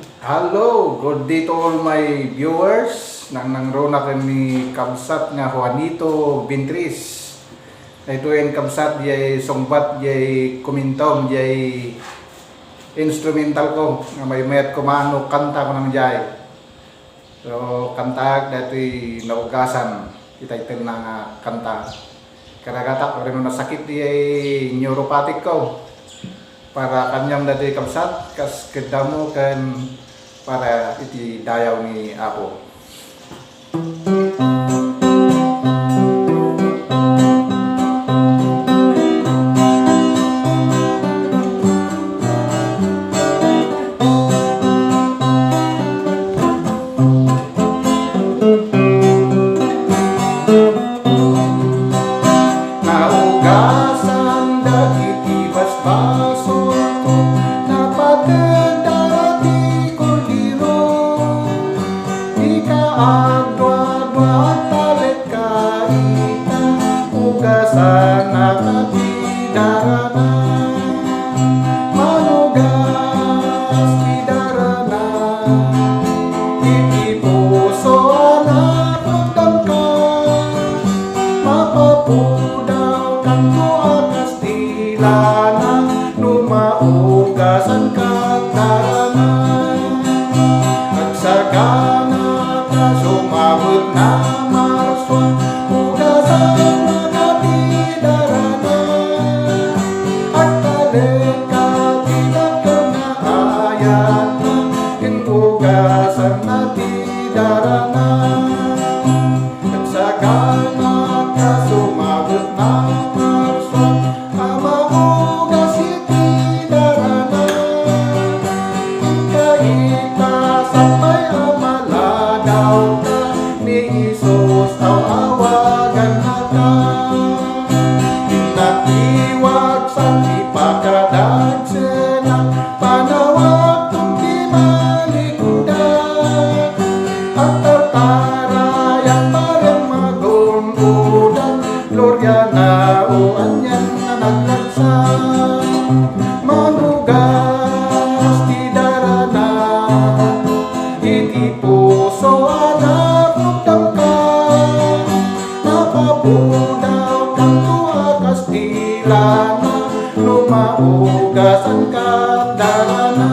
Hello, good day to all my viewers. Nangrona kami kabsat nga Juanito Bintris. Ito yung kabsat jay songbat jay kumintom jay instrumental ko nga may mayat kumano kanta ko ng jay. So kanta dati naugasan kita itin na nga kanta. Karagata ko rin nasakit jay neuropathic ko. Para kanyang dati kabsat kas kedamo kan para iti dayaw ni Apo. Naugasan dagiti basbaso ko napatendati ko liro ikaagwa-agwa talit kaita ugasan nakatidarana manugas tidarana iti puso anak ka mapapudaw kanto akas tilana numaugasan katarana agsagana ka sumabot na marswa ugasan nakatidarana at talit ka tinak ka na ayat na inugasan natidarana agsagana ka sumabot na marswa amaugas iti darana ikaita sabay amaladaw ka ni Isus awagan na ka inatiwag sa ipakadagsena panawag tong di malikudan at tartarayan parang magungudan gloria na o anyan na naglagsan manugas ti darana iti puso anak nugdam ka napapudaw kanto akas tilana lumaugasan ka darana